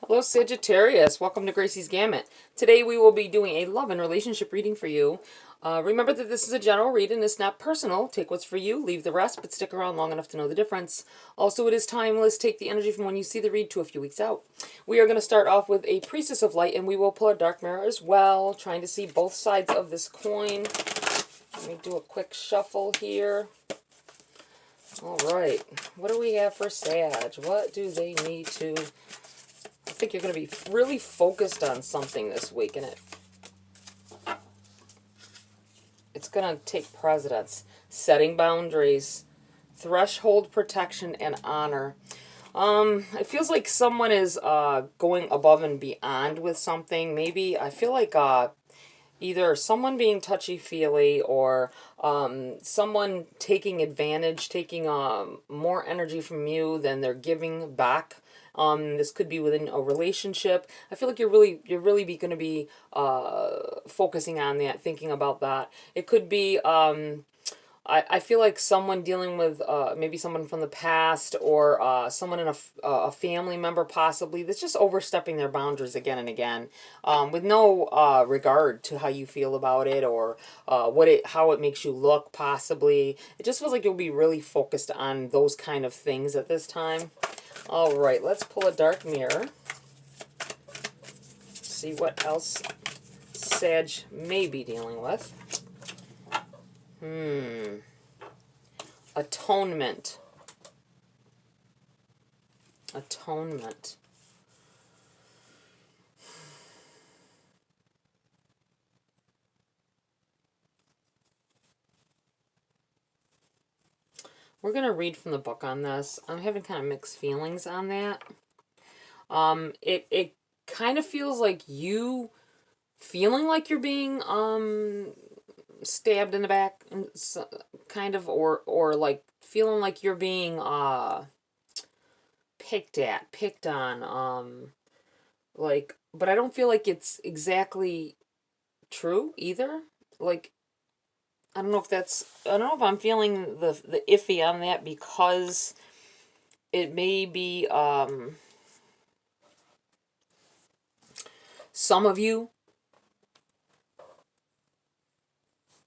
Hello Sagittarius, welcome to Gracie's Gamut. Today we will be doing a love and relationship reading for you. Remember that this is a general read and it's not personal. Take what's for you, leave the rest, but stick around long enough to know the difference. Also, it is timeless. Take the energy from when you see the read to a few weeks out. We are going to start off with a Priestess of Light, and we will pull a Dark Mirror as well, trying to see both sides of this coin. Let me do a quick shuffle here. All right, what do we have for Sag? What do they need to... I think you're going to be really focused on something this week, and it's going to take precedence. Setting boundaries, threshold protection, and honor. It feels like someone is going above and beyond with something. Maybe I feel like either someone being touchy-feely or someone taking advantage, taking more energy from you than they're giving back. This could be within a relationship. I feel like you're really going to be focusing on that, thinking about that. It could be I feel like someone dealing with maybe someone from the past, or someone in a family member possibly that's just overstepping their boundaries again and again, with no regard to how you feel about it, or how it makes you look possibly. It just feels like you'll be really focused on those kind of things at this time. All right, let's pull a Dark Mirror. See what else Sag may be dealing with. Atonement. Atonement. We're going to read from the book on this. I'm having kind of mixed feelings on that. It kind of feels like you feeling like you're being stabbed in the back, kind of, or like feeling like you're being picked on, like, but I don't feel like it's exactly true either. Like, I don't know if I'm feeling the iffy on that, because it may be some of you,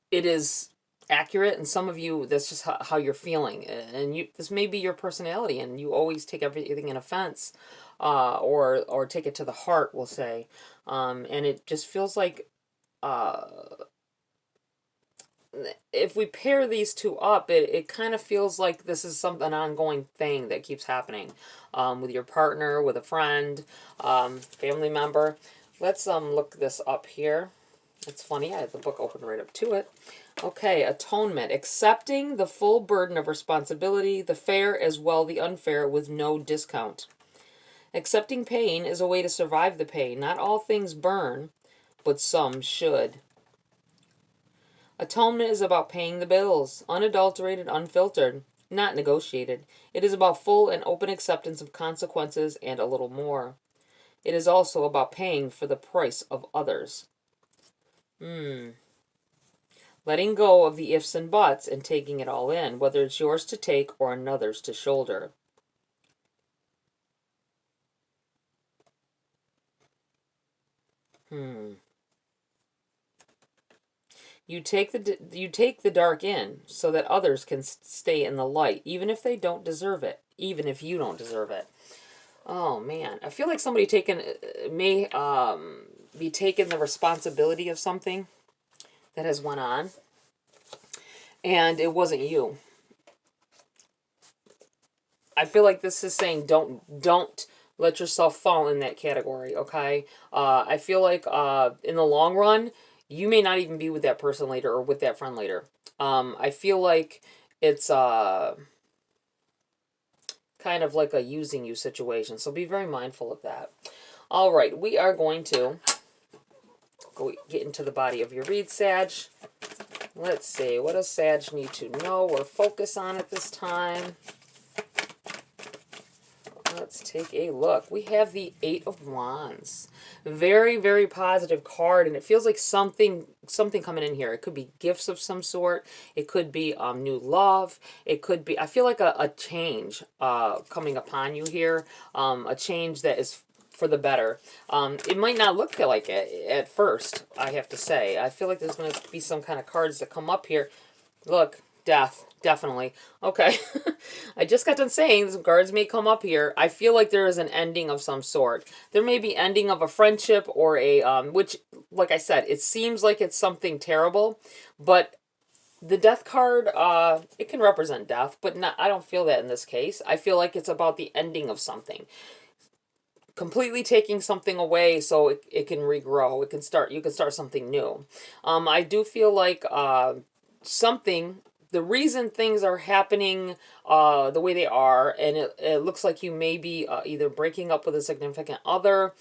it is accurate, and some of you, that's just how you're feeling, and this may be your personality, and you always take everything in offense, or take it to the heart, we'll say, and it just feels like if we pair these two up, it kind of feels like this is an ongoing thing that keeps happening, with your partner, with a friend, family member. Let's look this up here. It's funny, I have the book open right up to it. Okay, atonement. Accepting the full burden of responsibility, the fair as well the unfair, with no discount. Accepting pain is a way to survive the pain. Not all things burn, but some should. Atonement is about paying the bills, unadulterated, unfiltered, not negotiated. It is about full and open acceptance of consequences and a little more. It is also about paying for the price of others. Letting go of the ifs and buts and taking it all in, whether it's yours to take or another's to shoulder. You take the dark in so that others can stay in the light, even if they don't deserve it, even if you don't deserve it. Oh man, I feel like somebody may be taking the responsibility of something that has went on, and it wasn't you. I feel like this is saying don't let yourself fall in that category, okay? I feel like in the long run, you may not even be with that person later, or with that friend later. I feel like it's kind of like a using you situation, so be very mindful of that. All right, we are going to get into the body of your read, Sag. Let's see, what does Sag need to know or focus on at this time? Let's take a look. We have the Eight of Wands. Very, very positive card, and it feels like something coming in here. It could be gifts of some sort. It could be new love. It could be, I feel like a change coming upon you here. A change that is for the better. It might not look like it at first, I have to say. I feel like there's going to be some kind of cards that come up here. Look, death, definitely. Okay, I just got done saying some cards may come up here. I feel like there is an ending of some sort. There may be ending of a friendship or a, which, like I said, it seems like it's something terrible, but the death card, it can represent death, but not, I don't feel that in this case. I feel like it's about the ending of something. Completely taking something away so it can regrow. It can start, you can start something new. I do feel like something, the reason things are happening the way they are, and it looks like you may be either breaking up with a significant other,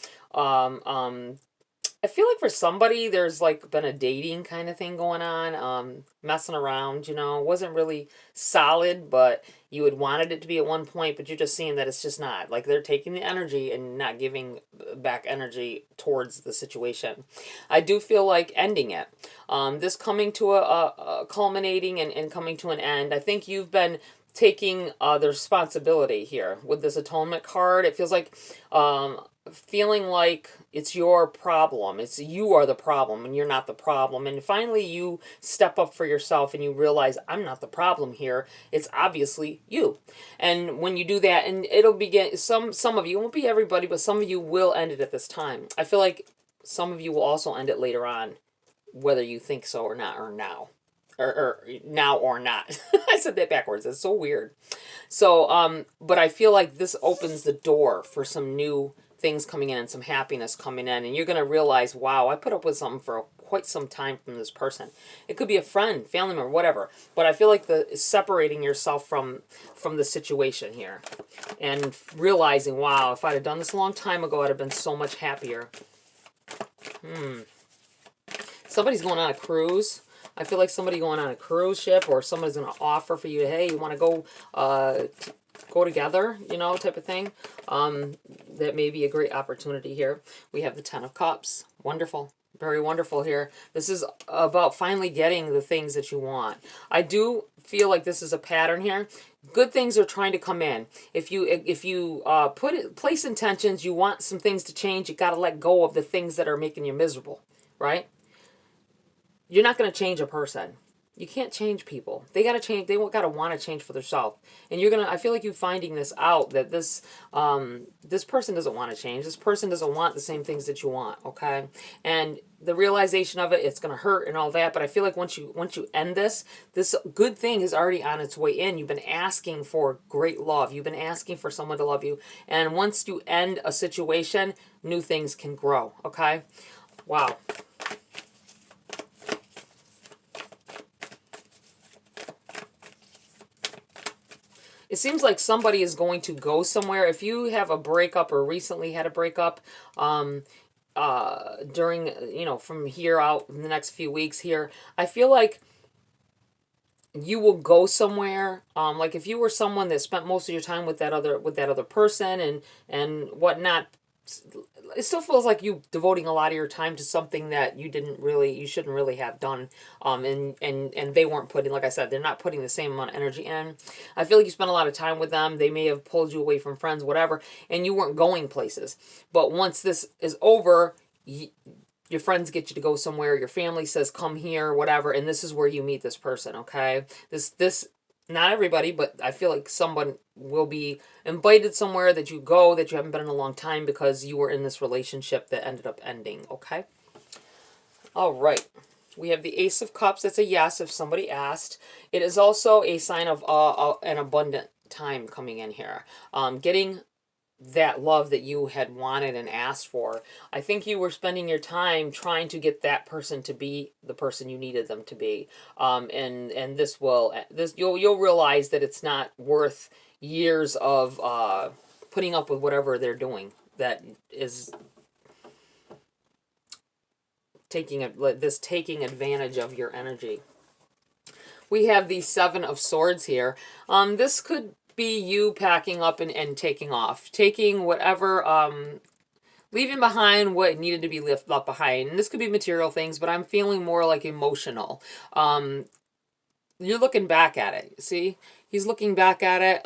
I feel like for somebody, there's like been a dating kind of thing going on, messing around, you know, it wasn't really solid, but you had wanted it to be at one point, but you're just seeing that it's just not. Like they're taking the energy and not giving back energy towards the situation. I do feel like ending it. This coming to a culminating and coming to an end. I think you've been taking the responsibility here with this atonement card. It feels like feeling like it's your problem. It's you are the problem and you're not the problem. And finally you step up for yourself and you realize I'm not the problem here. It's obviously you. And when you do that, and it'll begin, some of you, it won't be everybody, but some of you will end it at this time. I feel like some of you will also end it later on, whether you think so or not, or now. Or now or not. I said that backwards. It's so weird. So, but I feel like this opens the door for some new things coming in and some happiness coming in. And you're going to realize, wow, I put up with something for quite some time from this person. It could be a friend, family member, whatever. But I feel like the separating yourself from the situation here. And realizing, wow, if I'd have done this a long time ago, I'd have been so much happier. Somebody's going on a cruise. I feel like somebody going on a cruise ship, or somebody's going to offer for you, hey, you want to go together, you know, type of thing. That may be a great opportunity here. We have the Ten of Cups. Wonderful. Very wonderful here. This is about finally getting the things that you want. I do feel like this is a pattern here. Good things are trying to come in. If you place intentions, you want some things to change, you got to let go of the things that are making you miserable, right? You're not going to change a person. You can't change people. They got to change. They got to want to change for themselves. And you're going to, I feel like you finding this out, that this person doesn't want to change. This person doesn't want the same things that you want, okay? And the realization of it, it's going to hurt and all that, but I feel like once you end this good thing is already on its way in. You've been asking for great love. You've been asking for someone to love you. And once you end a situation, new things can grow, okay? Wow. It seems like somebody is going to go somewhere. If you have a breakup or recently had a breakup, during, you know, from here out in the next few weeks here, I feel like you will go somewhere. Like if you were someone that spent most of your time with that other person and whatnot, it still feels like you devoting a lot of your time to something that you shouldn't really have done. And they weren't putting, like I said, they're not putting the same amount of energy in. I feel like you spent a lot of time with them. They may have pulled you away from friends, whatever, and you weren't going places. But once this is over, your friends get you to go somewhere. Your family says, come here, whatever. And this is where you meet this person. Okay. This, not everybody, but I feel like someone will be invited somewhere that you go that you haven't been in a long time because you were in this relationship that ended up ending, okay? All right. We have the Ace of Cups. That's a yes if somebody asked. It is also a sign of an abundant time coming in here. Getting that love that you had wanted and asked for. I think you were spending your time trying to get that person to be the person you needed them to be. And you'll realize that it's not worth years of putting up with whatever they're doing that is taking advantage of your energy. We have the Seven of Swords here. This could be you packing up and taking off. Taking whatever, leaving behind what needed to be left behind. And this could be material things, but I'm feeling more like emotional. You're looking back at it. See? He's looking back at it,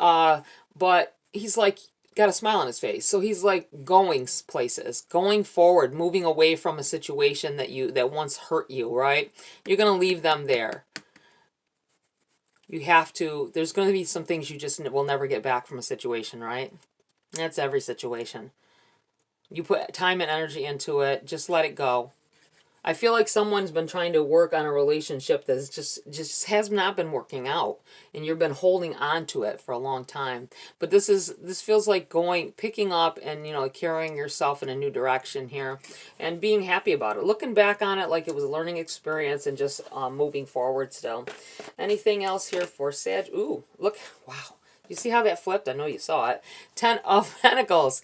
but he's like, got a smile on his face. So he's like going places, going forward, moving away from a situation that once hurt you, right? You're going to leave them there. You have to, there's going to be some things you just will never get back from a situation, right? That's every situation. You put time and energy into it, just let it go. I feel like someone's been trying to work on a relationship that's just has not been working out, and you've been holding on to it for a long time. But this feels like picking up and, you know, carrying yourself in a new direction here, and being happy about it, looking back on it like it was a learning experience, and just moving forward still. Anything else here for Sag? Ooh, look, wow! You see how that flipped? I know you saw it. 10 of Pentacles.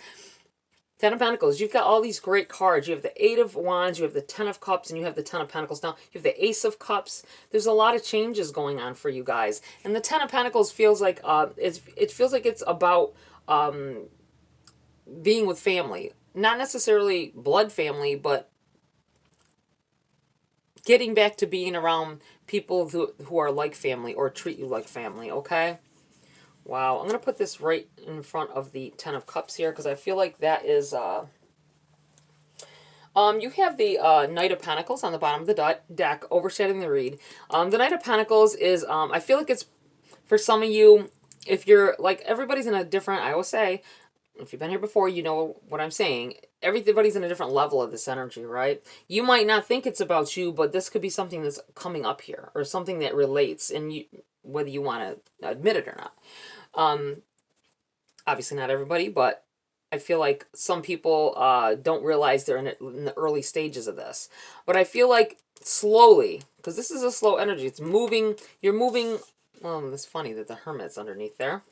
10 of Pentacles. You've got all these great cards. You have the 8 of Wands, you have the 10 of Cups, and you have the 10 of Pentacles. Now, you have the Ace of Cups. There's a lot of changes going on for you guys. And the 10 of Pentacles feels like it feels like it's about being with family. Not necessarily blood family, but getting back to being around people who are like family or treat you like family, okay? Wow, I'm going to put this right in front of the 10 of Cups here because I feel like that is, you have the Knight of Pentacles on the bottom of the deck, overshadowing the read. The Knight of Pentacles is, I feel like it's, for some of you, if you're, like, everybody's in a different, I always say, if you've been here before, you know what I'm saying. Everybody's in a different level of this energy, right? You might not think it's about you, but this could be something that's coming up here, or something that relates, and you, whether you want to admit it or not. Obviously not everybody, but I feel like some people don't realize they're in the early stages of this. But I feel like slowly, because this is a slow energy, it's moving, you're moving, it's funny that the Hermit's underneath there.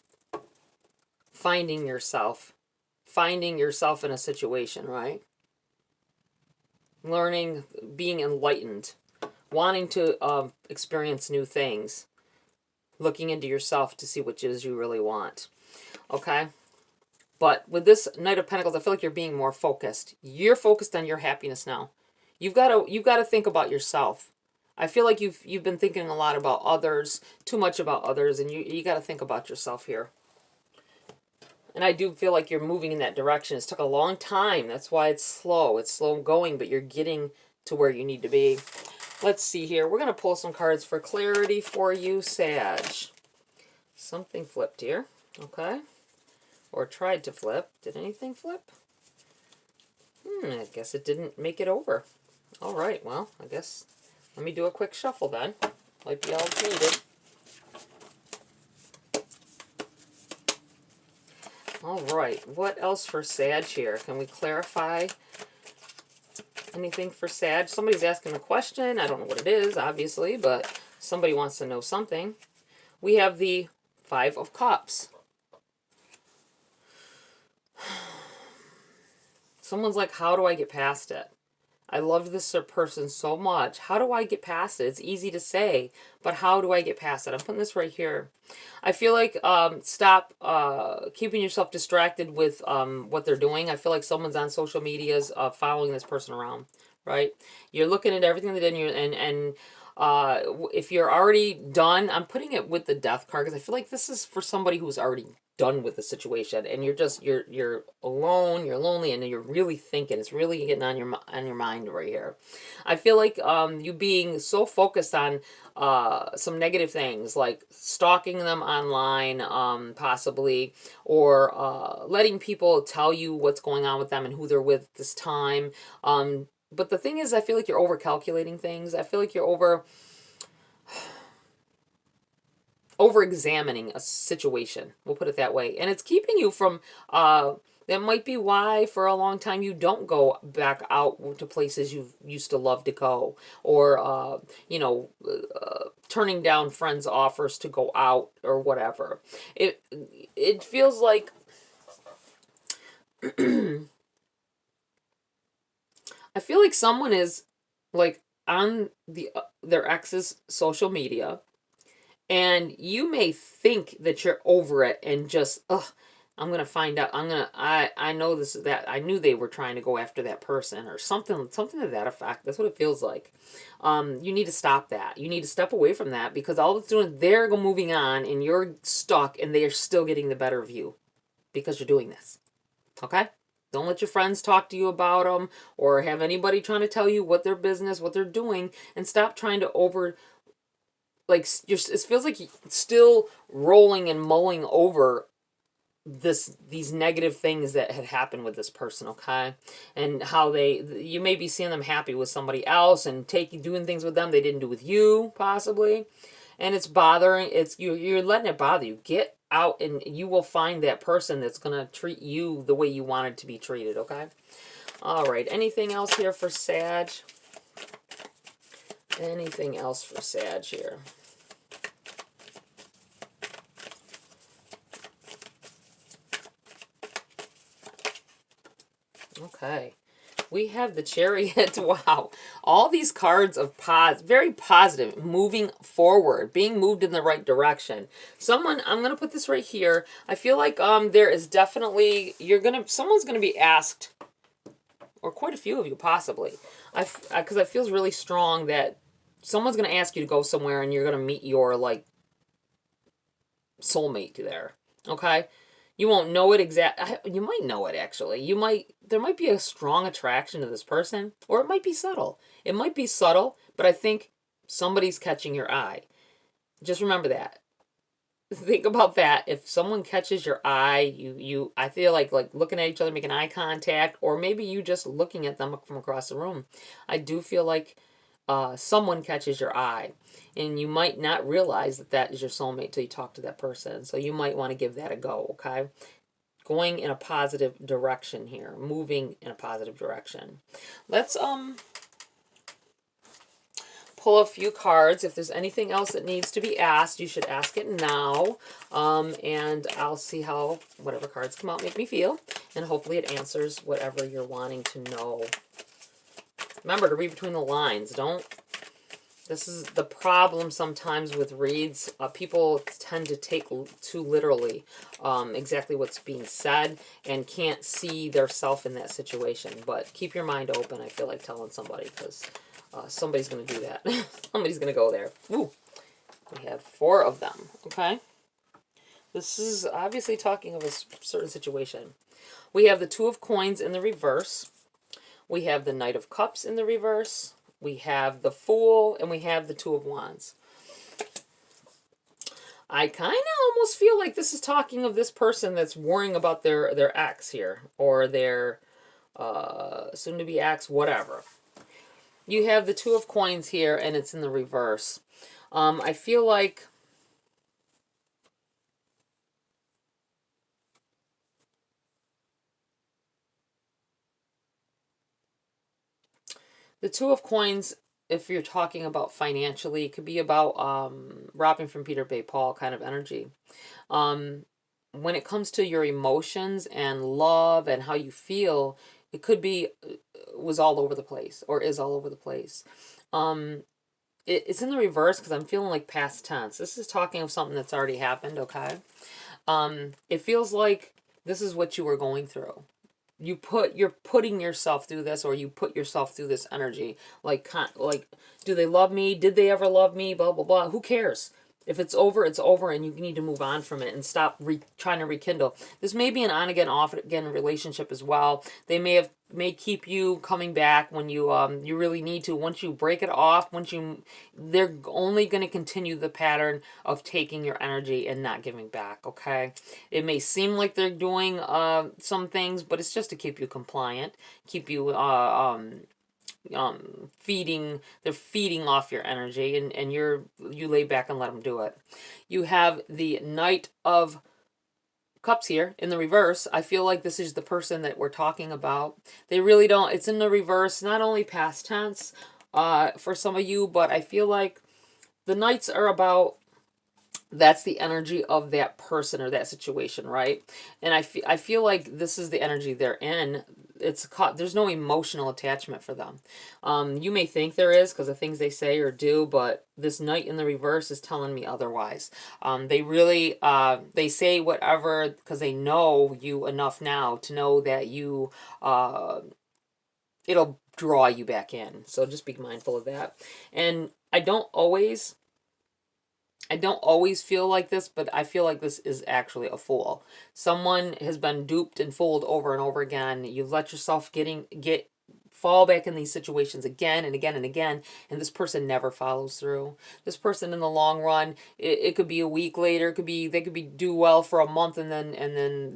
Finding yourself in a situation, right? Learning, being enlightened, wanting to experience new things. Looking into yourself to see what it is you really want. Okay? But with this Knight of Pentacles, I feel like you're being more focused. You're focused on your happiness now. You've got to think about yourself. I feel like you've been thinking a lot about others, too much about others, and you got to think about yourself here. And I do feel like you're moving in that direction. It's took a long time. That's why it's slow. It's slow going, but you're getting to where you need to be. Let's see here. We're going to pull some cards for clarity for you, Sag. Something flipped here. Okay. Or tried to flip. Did anything flip? I guess it didn't make it over. All right. Well, I guess let me do a quick shuffle then. Might be all needed. All right. What else for Sag here? Can we clarify anything for Sag? Somebody's asking a question. I don't know what it is, obviously, but somebody wants to know something. We have the 5 of Cups. Someone's like, how do I get past it? I love this person so much. How do I get past it? It's easy to say, but how do I get past it? I'm putting this right here. I feel like stop keeping yourself distracted with what they're doing. I feel like someone's on social medias following this person around, right? You're looking at everything they did, and if you're already done, I'm putting it with the Death card because I feel like this is for somebody who's already done with the situation, and you're alone, you're lonely, and you're really thinking. It's really getting on your mind right here. I feel like you being so focused on some negative things like stalking them online, possibly, or letting people tell you what's going on with them and who they're with this time. But the thing is, I feel like you're over calculating things. I feel like you're over examining a situation. We'll put it that way. And it's keeping you from, that might be why for a long time you don't go back out to places you used to love to go. Or, turning down friends' offers to go out or whatever. It feels like I feel like someone is like on their ex's social media, and you may think that you're over it and just, I'm going to find out. I know this is that. I knew they were trying to go after that person or something to that effect. That's what it feels like. You need to stop that. You need to step away from that because all it's doing, they're moving on and you're stuck and they are still getting the better of you. because you're doing this. Okay? Don't let your friends talk to you about them or have anybody trying to tell you what their business, what they're doing, and stop trying to it feels like you're still rolling and mulling over these negative things that had happened with this person, okay? And how you may be seeing them happy with somebody else and doing things with them they didn't do with you, possibly. And it's bothering, you're letting it bother you. Get out and you will find that person that's going to treat you the way you wanted to be treated, okay? All right, anything else here for Sag? Anything else for Sag here? Okay. We have the Chariot. Wow. All these cards of very positive, moving forward, being moved in the right direction. I'm going to put this right here. I feel like there is definitely, someone's going to be asked, or quite a few of you possibly, because it feels really strong that someone's going to ask you to go somewhere and you're going to meet your, like, soulmate there. Okay? You won't know it you might know it actually. There might be a strong attraction to this person, or it might be subtle. It might be subtle, but I think somebody's catching your eye. Just remember that. Think about that. If someone catches your eye, I feel like looking at each other, making eye contact, or maybe you just looking at them from across the room. I do feel like someone catches your eye, and you might not realize that is your soulmate till you talk to that person. So you might want to give that a go, okay? Going in a positive direction here, moving in a positive direction. Let's pull a few cards. If there's anything else that needs to be asked, you should ask it now. And I'll see how whatever cards come out make me feel, and hopefully it answers whatever you're wanting to know. Remember to read between the lines. This is the problem sometimes with reads. People tend to take too literally exactly what's being said and can't see their self in that situation. But keep your mind open, I feel like telling somebody, because somebody's going to do that. Somebody's going to go there. Ooh, we have 4 of them, okay? This is obviously talking of a certain situation. We have the 2 of Coins in the reverse. We have the Knight of Cups in the reverse. We have the Fool, and we have the 2 of Wands. I kind of almost feel like this is talking of this person that's worrying about their ex here, or their soon-to-be ex, whatever. You have the 2 of Coins here, and it's in the reverse. I feel like the 2 of Coins, if you're talking about financially, it could be about robbing from Peter Bay Paul kind of energy. When it comes to your emotions and love and how you feel, it could be was all over the place, or is all over the place. It's in the reverse because I'm feeling like past tense. This is talking of something that's already happened, okay? It feels like this is what you were going through. You're putting yourself through this, or you put yourself through this energy. Like, do they love me? Did they ever love me? Blah, blah, blah. Who cares? If it's over, it's over, and you need to move on from it and stop trying to rekindle. This may be an on-again, off-again relationship as well. They may keep you coming back when you really need to. Once you break it off, they're only going to continue the pattern of taking your energy and not giving back, okay? It may seem like they're doing some things, but it's just to keep you compliant, keep you they're feeding off your energy, and you lay back and let them do it. You have the Knight of Cups here in the reverse. I feel like this is the person that we're talking about. They really don't, it's in the reverse, not only past tense for some of you, but I feel like the Knights are about, that's the energy of that person or that situation, right? And I feel like this is the energy they're in. There's no emotional attachment for them. You may think there is because of things they say or do, but this Knight in the reverse is telling me otherwise. They really, they say whatever because they know you enough now to know that you, it'll draw you back in. So just be mindful of that. And I don't always I don't always feel like this, but I feel like this is actually a fool. Someone has been duped and fooled over and over again. You've let yourself fall back in these situations again and again and again, and this person never follows through. This person, in the long run, it could be a week later, they could be do well for a month, and then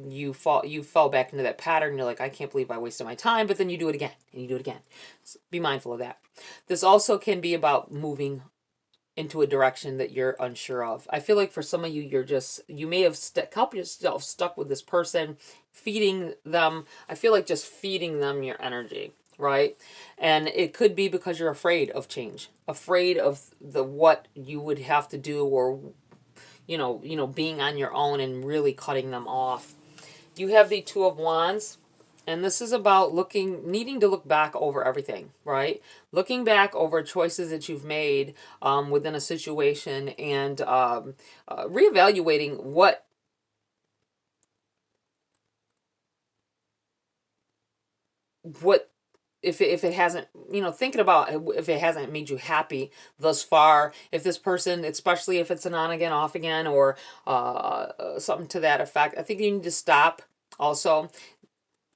you fell back into that pattern. You're like, I can't believe I wasted my time, but then you do it again and you do it again. So be mindful of that. This also can be about moving into a direction that you're unsure of. I feel like for some of you, you may have kept yourself stuck with this person, feeding them. I feel like just feeding them your energy, right? And it could be because you're afraid of change, afraid of what you would have to do, or being on your own and really cutting them off. You have the Two of Wands. And this is about needing to look back over everything, right? Looking back over choices that you've made within a situation, and reevaluating if it hasn't, thinking about if it hasn't made you happy thus far. If this person, especially if it's an on again, off again, or something to that effect, I think you need to stop. Also,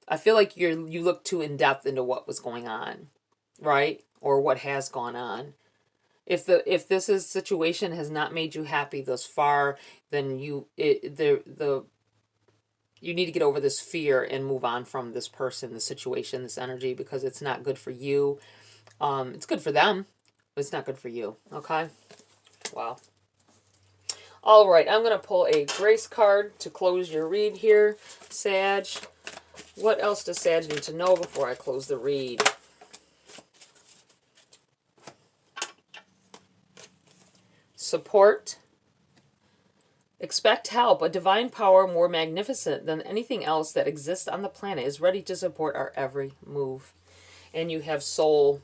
I feel like you look too in depth into what was going on, right? Or what has gone on. If this situation has not made you happy thus far, then you need to get over this fear and move on from this person, this situation, this energy, because it's not good for you. It's good for them, but it's not good for you. Okay? Wow. All right, I'm going to pull a grace card to close your read here, Sag. What else does Sag need to know before I close the read? Support. Expect help. A divine power more magnificent than anything else that exists on the planet is ready to support our every move. And you have soul.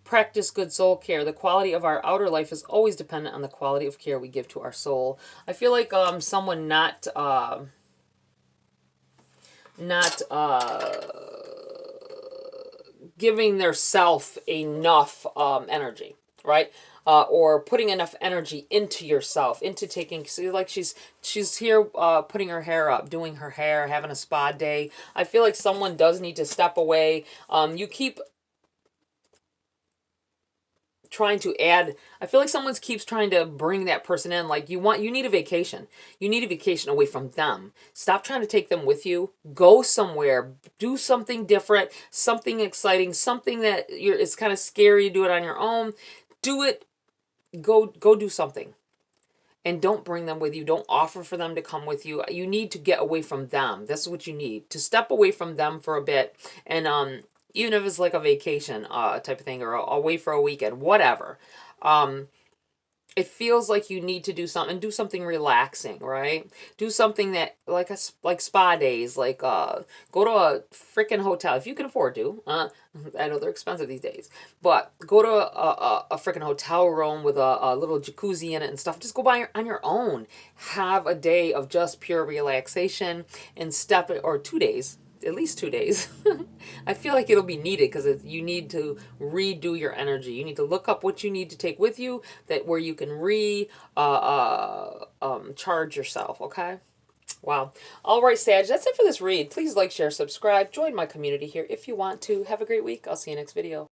Practice good soul care. The quality of our outer life is always dependent on the quality of care we give to our soul. I feel like someone not giving their self enough energy, right? Or putting enough energy into yourself, into taking, see, like she's here putting her hair up, doing her hair, having a spa day. I feel like someone does need to step away. You keep trying to add, I feel like someone keeps trying to bring that person in. Like you need a vacation. You need a vacation away from them. Stop trying to take them with you. Go somewhere. Do something different, something exciting, something that it's kind of scary to do it on your own. Do it. Go do something. And don't bring them with you. Don't offer for them to come with you. You need to get away from them. That's what you need. To step away from them for a bit. And even if it's like a vacation type of thing, or away for a weekend, whatever. It feels like you need to do something relaxing, right? Do something that like spa days, like go to a freaking hotel if you can afford to. I know they're expensive these days, but go to a freaking hotel room with a little jacuzzi in it and stuff. Just go by on your own. Have a day of just pure relaxation and or 2 days. At least 2 days. I feel like it'll be needed because you need to redo your energy. You need to look up what you need to take with you, where you can charge yourself. Okay. Wow. All right, Sag. That's it for this read. Please like, share, subscribe. Join my community here if you want to. Have a great week. I'll see you next video.